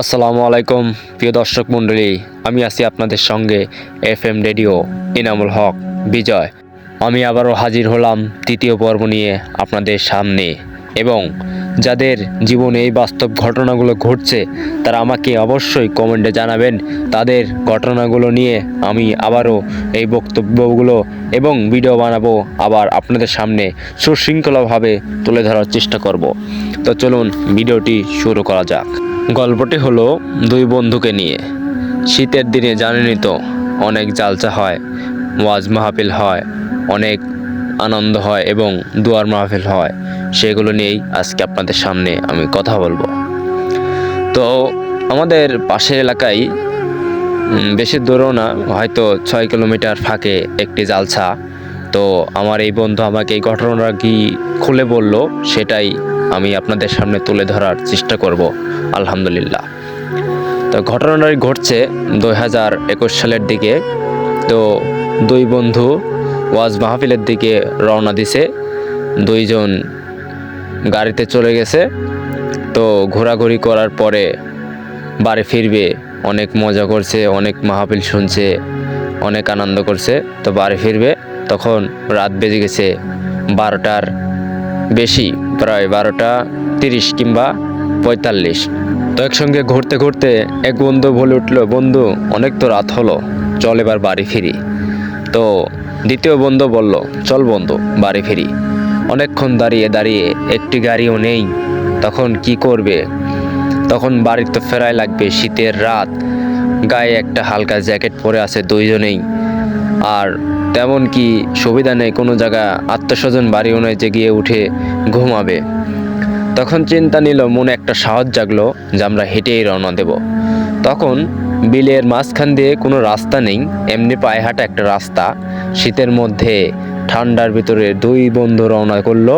আসসালামু আলাইকুম প্রিয় দর্শক মণ্ডলী, আমি আছি আপনাদের সঙ্গে FM রেডিও ইনামুল হক বিজয়। আমি আবারও হাজির হলাম তৃতীয় পর্ব নিয়ে আপনাদের সামনে। এবং যাদের জীবনে এই বাস্তব ঘটনাগুলো ঘটছে তারা আমাকে অবশ্যই কমেন্টে জানাবেন। তাদের ঘটনাগুলো নিয়ে আমি আবারও এই বক্তব্যগুলো এবং ভিডিও বানাবো, আবার আপনাদের সামনে সুশৃঙ্খলভাবে তুলে ধরার চেষ্টা করব। তো চলুন ভিডিওটি শুরু করা যাক। গল্পটি হলো দুই বন্ধুকে নিয়ে। শীতের দিনে জানেনই তো অনেক জালসা হয়, ওয়াজ মাহফিল হয়, অনেক আনন্দ হয় এবং দুয়ার মাহফিল হয়। সেগুলো নিয়েই আজকে আপনাদের সামনে আমি কথা বলবো। তো আমাদের পাশের এলাকায় বেশি দূরেও না, হয়তো 6 কিলোমিটার ফাঁকে একটি জালসা। তো আমার এই বন্ধু আমাকে এই ঘটনাটা কি খুলে বলল, সেটাই আমি আপনাদের সামনে তুলে ধরার চেষ্টা করব আলহামদুলিল্লাহ। তো ঘটনাটি ঘটছে 2021 সালের দিকে। তো দুই বন্ধু ওয়াজ মাহফিলের দিকে রওনা দিছে। দুইজন গাড়িতে চলে গেছে। তো ঘোরাঘুরি করার পরে বাড়ি ফিরবে, অনেক মজা করছে, অনেক মাহফিল শুনছে, অনেক আনন্দ করছে। তো বাড়ি ফিরবে তখন রাত বেজে গেছে 12টার বেশি, প্রায় 12:30 কিংবা 45। তো একসঙ্গে ঘুরতে ঘুরতে এক বন্ধু বলে উঠলো, বন্ধু অনেক তো রাত হলো, চল এবার বাড়ি ফিরি। তো দ্বিতীয় বন্ধু বলল, চল বন্ধু বাড়ি ফিরি। অনেকক্ষণ দাঁড়িয়ে দাঁড়িয়ে একটি গাড়িও নেই, তখন কি করবে? তখন বাড়ি তো ফেরাই লাগবে, শীতের রাত, গায়ে একটা হালকা জ্যাকেট পরে আছে দুইজনেই, আর তেমন কি সুবিধা নেই কোনো জায়গা, আত্মস্বজন বাড়িও নয় যে গিয়ে উঠে ঘুমাবে। তখন চিন্তা নিল, মনে একটা সাহস জাগলো যে আমরা হেঁটেই রওনা দেব। তখন বিলের মাঝখান দিয়ে কোনো রাস্তা নেই, এমনি পায়ে হাঁটা একটা রাস্তা। শীতের মধ্যে ঠান্ডার ভিতরে দুই বন্ধু রওনা করলো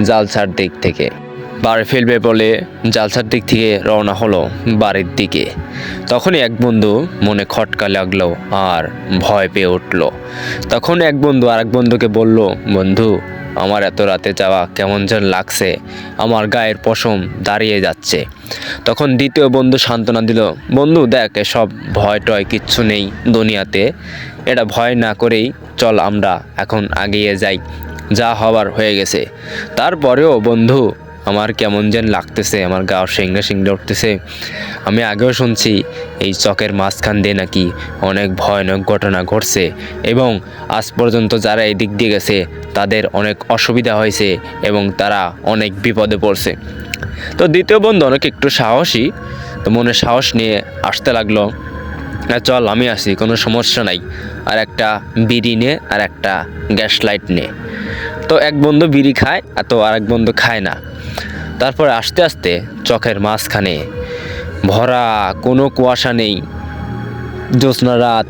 জালসার দিক থেকে। বাড়ি ফিরবে বলে জালসার দিক থেকে রওনা হলো বাড়ির দিকে। তখনই এক বন্ধু মনে খটকা লাগলো আর ভয় পেয়ে উঠলো। তখন এক বন্ধু আরেক বন্ধুকে বলল, বন্ধু আমার এত রাতে যাওয়া কেমন যেন লাগছে, আমার গায়ের পশম দাঁড়িয়ে যাচ্ছে। তখন দ্বিতীয় বন্ধু সান্ত্বনা দিল, বন্ধু দেখ এসব ভয় টয় কিচ্ছু নেই দুনিয়াতে, এটা ভয় না করেই চল আমরা এখন এগিয়ে যাই, যা হবার হয়ে গেছে। তারপরেও বন্ধু আমার কেমন যেন লাগতেছে, আমার গা শিংড়ে শিংড়ে উঠতেছে। আমি আগেও শুনছি এই চকের মাঝখান দিয়ে নাকি অনেক ভয়ানক ঘটনা ঘটছে এবং আজ পর্যন্ত যারা এই দিক দিয়ে গেছে তাদের অনেক অসুবিধা হয়েছে এবং তারা অনেক বিপদে পড়ছে। তো দ্বিতীয় বন্ধু অনেক একটু সাহসী, তো মনে সাহস নিয়ে আসতে লাগলো, চল আমি আসি, কোনো সমস্যা নাই, আর একটা বিড়ি নে আর একটা গ্যাস লাইট নে। তো এক বন্ধু বিড়ি খায় আর তো আরেক বন্ধু খায় না। তারপর আস্তে আস্তে চকের মাঝখানে ভরা, কোনো কুয়াশা নেই, জ্যোৎস্না রাত,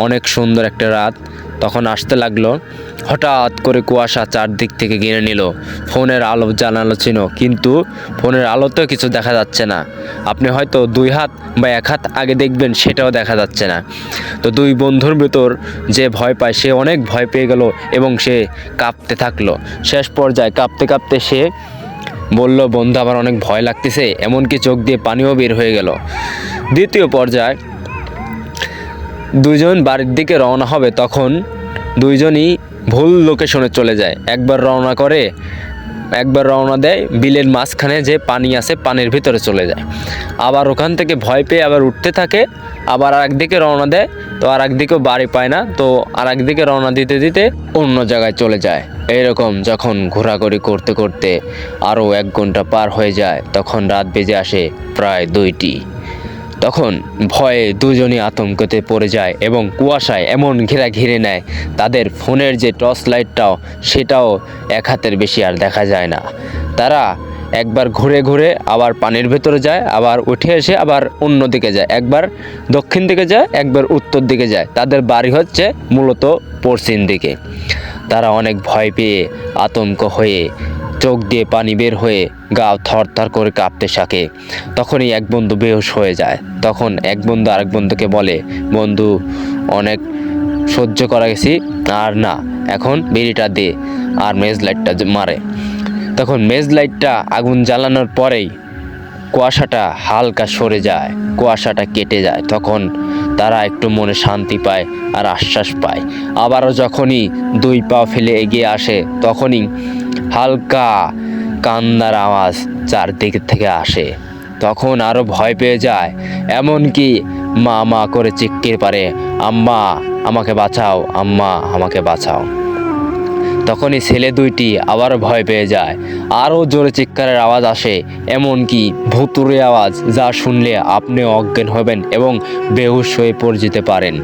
অনেক সুন্দর একটা রাত। তখন আসতে লাগলো, হঠাৎ করে কুয়াশা চারদিক থেকে ঘিরে নিল। ফোনের আলো জ্বালানো ছিল, কিন্তু ফোনের আলোতেও কিছু দেখা যাচ্ছে না। আপনি হয়তো 2 হাত বা 1 হাত আগে দেখবেন, সেটাও দেখা যাচ্ছে না। তো দুই বন্ধুর ভিতর যে ভয় পায় সে অনেক ভয় পেয়ে গেল এবং সে কাঁপতে থাকলো। শেষ পর্যায়ে কাঁপতে কাঁপতে সে বলল, বন্ধু আমার অনেক ভয় লাগতেছে, এমনকি চোখ দিয়ে পানিও বের হয়ে গেল। দ্বিতীয় পর্যায়ে দুইজন বাড়ির দিকে রওনা হবে, তখন দুইজনই ভুল লোকেশনে চলে যায়। একবার রওনা দেয় বিলের মাঝখানে যে পানি আছে, পানির ভিতরে চলে যায়। আবার ওখান থেকে ভয় পেয়ে আবার উঠতে থাকে, আবার আরেক দিকে রওনা দেয়। তো আর একদিকেও বাড়ি পায় না, তো আর একদিকে রওনা দিতে দিতে অন্য জায়গায় চলে যায়। এইরকম যখন ঘোরাঘুরি করতে করতে আরও 1 ঘন্টা পার হয়ে যায়, তখন রাত বেজে আসে প্রায় 2টি। তখন ভয়ে দুজনই আতঙ্কতে পড়ে যায় এবং কুয়াশায় এমন ঘিরে নেয়, তাদের ফোনের যে টর্চ লাইটটাও সেটাও 1 হাতের বেশি আর দেখা যায় না। তারা একবার ঘুরে ঘুরে আবার পানির ভেতরে যায়, আবার উঠে এসে আবার অন্য দিকে যায়, একবার দক্ষিণ দিকে যায়, একবার উত্তর দিকে যায়। তাদের বাড়ি হচ্ছে মূলত পশ্চিম দিকে। তারা অনেক ভয় পেয়ে আতঙ্ক হয়ে চোখ দিয়ে পানি বের হয়ে গা থরথর করে কাঁপতে থাকে। তখনই এক বন্ধু বেহুশ হয়ে যায়। তখন এক বন্ধু আরেক বন্ধুকে বলে, বন্ধু অনেক সহ্য করা গেছি, আর না, এখন বিড়িটা দে আর মেজ লাইটটা মারে। তখন মেজ লাইটটা আগুন জ্বালানোর পরেই কুয়াশাটা হালকা সরে যায়, কুয়াশাটা কেটে যায়, তখন তারা একটু মনে শান্তি পায় আর আশ্বাস পায়। আবারও যখনই 2 পা ফেলে এগিয়ে আসে তখনই হালকা কান্নার আওয়াজ চারদিক থেকে আসে। তখন আরও ভয় পেয়ে যায়, এমনকি মা মা করে চিৎকার পারে, আম্মা আমাকে বাঁচাও, আম্মা আমাকে বাঁচাও। তখনই ছেলে দুইটি আবার ভয় পেয়ে যায়, আরও জোরে চিৎকারের আওয়াজ আসে, এমনকি ভুতুড়ে আওয়াজ, যা শুনলে আপনি অজ্ঞান হবেন এবং বেহুশ হয়ে পড়ে যেতে পারেন।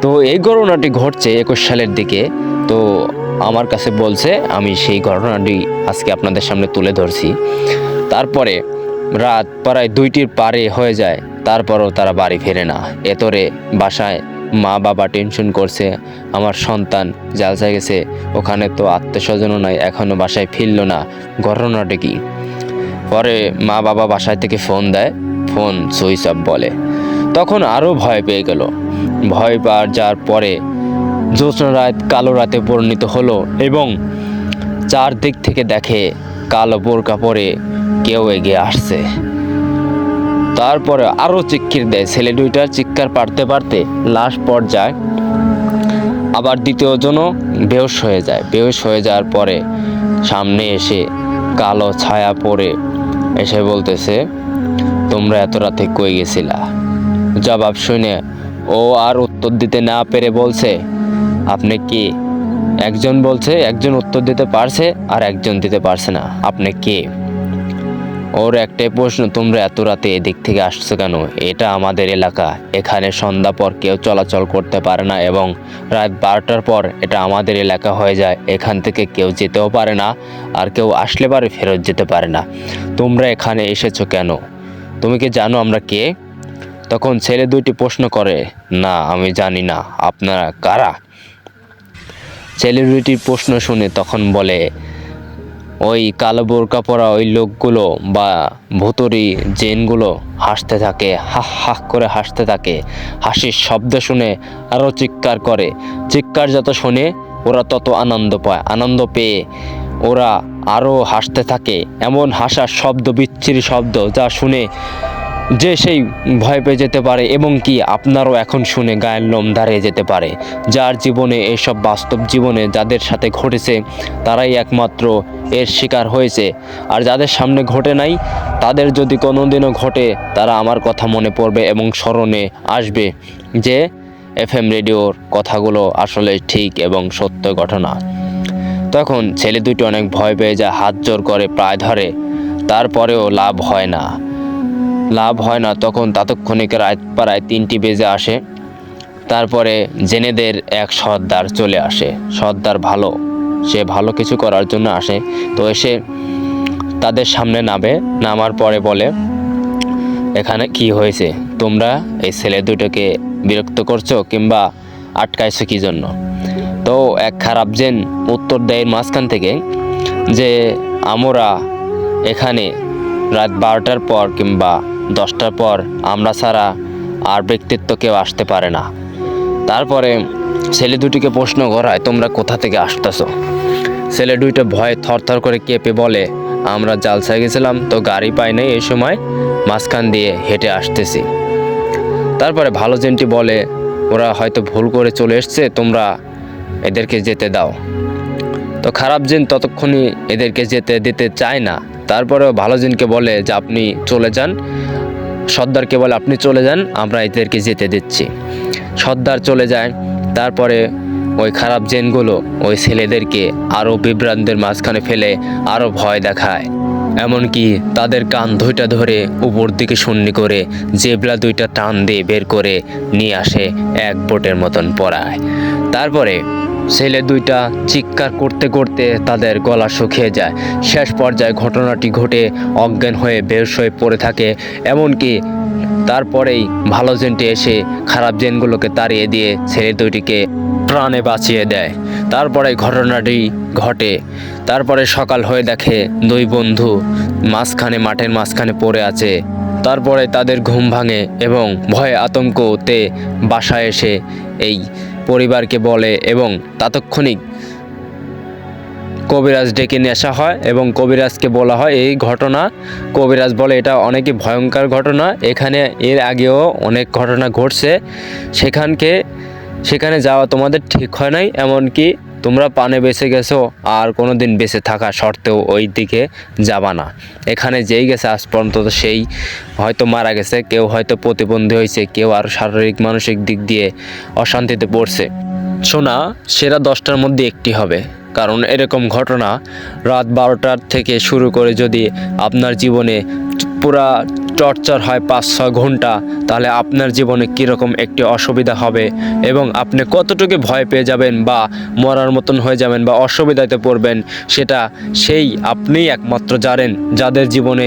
তো এই ঘটনাটি ঘটছে 21 সালের দিকে। তো আমার কাছে বলছে, আমি সেই ঘটনাটি আজকে আপনাদের সামনে তুলে ধরছি। তারপরে রাত প্রায় 2টির পারে হয়ে যায়, তারপরও তারা বাড়ি ফেরে না। এতরে বাসায় মা বাবা টেনশন করছে, আমার সন্তান জালসা গেছে, ওখানে তো আত্মীয়স্বজনও নাই, এখনও বাসায় ফিরল না, ঘটনাটা কি? পরে মা বাবা বাসায় থেকে ফোন দেয়, ফোন সুইচ অফ বলে। তখন আরও ভয় পেয়ে গেল। ভয় পাওয়ার যাওয়ার পরে জ্যোৎস্না রাত কালো রাতে পরিণত হলো এবং চারদিক থেকে দেখে কালো বোরকা পরে কেউ এগিয়ে আসছে। তারপরে আরও চিৎকার দেয়, ছেলে দুইটার চিৎকার পারতে পারতে লাস্ট পর্যায়ে আবার দ্বিতীয়জনও বেহুশ হয়ে যায়। বেহুশ হয়ে যাওয়ার পরে সামনে এসে কালো ছায়া পড়ে এসে বলতেছে, তোমরা এত রাতে কই গেছিলা? জবাব শুনে ও আর উত্তর দিতে না পেরে বলছে, আপনি কি? একজন বলছে, একজন উত্তর দিতে পারছে আর একজন দিতে পারছে না, আপনি কে? ওর একটাই প্রশ্ন, তোমরা এত রাতে এদিক থেকে আসছো কেন? এটা আমাদের এলাকা, এখানে সন্ধ্যা পর কেউ চলাচল করতে পারে না এবং রাত 12টার পর এটা আমাদের এলাকা হয়ে যায়, এখান থেকে কেউ যেতেও পারে না, আর কেউ আসলে পারে ফেরত যেতে পারে না। তোমরা এখানে এসেছো কেন? তুমি কি জানো আমরা কে? তখন ছেলে দুইটি প্রশ্ন করে, না আমি জানি না, আপনারা কারা? ছেলে দুইটির প্রশ্ন শুনে তখন বলে, ওই কালো বোরকা পরা ওই লোকগুলো বা ভুতুরি জিনগুলো হাসতে থাকে, হা হা করে হাসতে থাকে। হাসির শব্দ শুনে আরও চিৎকার করে, চিৎকার যত শুনে ওরা তত আনন্দ পায়, আনন্দ পেয়ে ওরা আরও হাসতে থাকে। এমন হাসার শব্দ, বিচ্ছিরি শব্দ, যা শুনে যে সেই ভয় পেয়ে যেতে পারে এবং কি আপনারও এখন শুনে গায়ের লোম দাঁড়িয়ে যেতে পারে। যার জীবনে এসব বাস্তব জীবনে যাদের সাথে ঘটেছে তারাই একমাত্র এর শিকার হয়েছে, আর যাদের সামনে ঘটে নাই তাদের যদি কোনোদিনও ঘটে তারা আমার কথা মনে পড়বে এবং স্মরণে আসবে যে FM রেডিওর কথাগুলো আসলে ঠিক এবং সত্য ঘটনা। তখন ছেলে দুটো অনেক ভয় পেয়ে যায়, হাত জোর করে প্রায় ধরে, তারপরেও লাভ হয় না। তখন তাৎক্ষণিক রাত প্রায় 3টি বেজে আসে। তারপরে জেনেদের এক সর্দার চলে আসে। সর্দার ভালো, সে ভালো কিছু করার জন্য আসে। তো এসে তাদের সামনে নামার পরে বলে, এখানে কি হয়েছে? তোমরা এই ছেলে দুটোকে বিরক্ত করছো কিংবা আটকাইছো কি জন্য? তো এক খারাপ জেন উত্তর দেয় মাঝখান থেকে যে আমরা এখানে রাত 12টার পর কিংবা 10টার পর আমরা ছাড়া আর ব্যক্তিত্ব কেউ আসতে পারে না। তারপরে ছেলে দুটিকে প্রশ্ন করায়, তোমরা কোথা থেকে আসতেছো? ছেলে দুইটা ভয়ে থরথর করে কেঁপে বলে, আমরা জালসায় গেছিলাম তো গাড়ি পাই নাই, এই সময় মাঝখান দিয়ে হেঁটে আসতেছি। তারপরে ভালো জেনটি বলে, ওরা হয়তো ভুল করে চলে এসছে, তোমরা এদেরকে যেতে দাও। তো খারাপ জেন ততক্ষণই এদেরকে যেতে দিতে চায় না। তারপরেও ভালো জেনকে বলে যে আপনি চলে যান, সর্দারকে বলে আপনি চলে যান, আমরা এদেরকে যেতে দিচ্ছি। সর্দার চলে যায়। তারপরে ওই খারাপ জেনগুলো ওই ছেলেদেরকে আরও বিভ্রান্তের মাঝখানে ফেলে আরও ভয় দেখায়, এমনকি তাদের কান দুইটা ধরে উপর দিকে শূন্য করে জেবলা দুইটা টান দিয়ে বের করে নিয়ে আসে এক বোটের মতন পড়ায়। তারপরে ছেলে দুইটা চিৎকার করতে করতে তাদের গলা শুকিয়ে যায়। শেষ পর্যায়ে ঘটনাটি ঘটে অজ্ঞান হয়ে বেহুশ হয়ে পড়ে থাকে। এমনকি তারপরেই ভালো জেনটি এসে খারাপ জেনগুলোকে তাড়িয়ে দিয়ে ছেলে দুইটিকে প্রাণে বাঁচিয়ে দেয়। তারপরে ঘটনাটি ঘটে। তারপরে সকাল হয়ে দেখে দুই বন্ধু মাঠের মাঝখানে পড়ে আছে। তারপরে তাদের ঘুম ভাঙে এবং ভয়ে আতঙ্কতে বাসায় এসে এই পরিবারকে বলে এবং তাৎক্ষণিক কবিরাজ ডেকে নিয়ে আসা হয় এবং কবিরাজকে বলা হয় এই ঘটনা। কবিরাজ বলে এটা অনেকই ভয়ঙ্কর ঘটনা, এখানে এর আগেও অনেক ঘটনা ঘটছে, সেখানে যাওয়া তোমাদের ঠিক হয় নাই, এমনকি তোমরা পানে বেঁচে গেছো আর কোনো দিন বেঁচে থাকা সত্ত্বেও ওই দিকে যাবা না। এখানে যেই গেছে আজ পর্যন্ত সেই হয়তো মারা গেছে, কেউ হয়তো প্রতিবন্ধী হয়েছে, কেউ আর শারীরিক মানসিক দিক দিয়ে অশান্তিতে পড়ছে। শোনা সেরা 10টার মধ্যে একটি হবে, কারণ এরকম ঘটনা রাত 12টার থেকে শুরু করে যদি আপনার জীবনে পুরা টর্চার হয় 5-6 ঘন্টা, তাহলে আপনার জীবনে কীরকম একটি অসুবিধা হবে এবং আপনি কতটুকু ভয় পেয়ে যাবেন বা মরার মতন হয়ে যাবেন বা অসুবিধাতে পড়বেন, সেটা সেই আপনিই একমাত্র জানেন। যাদের জীবনে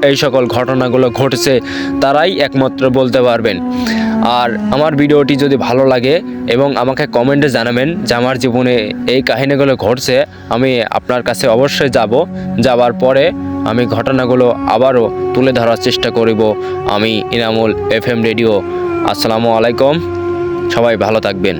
এই সকল ঘটনাগুলো ঘটেছে তারাই একমাত্র বলতে পারবেন। আর আমার ভিডিওটি যদি ভালো লাগে এবং আমাকে কমেন্টে জানাবেন যে আমার জীবনে এই কাহিনীগুলো ঘটছে, আমি আপনার কাছে অবশ্যই যাবার পরে আমি ঘটনাগুলো আবারও তুলে ধরার চেষ্টা করব। আমি ইনামুল FM রেডিও। আসসালামু আলাইকুম, সবাই ভালো থাকবেন।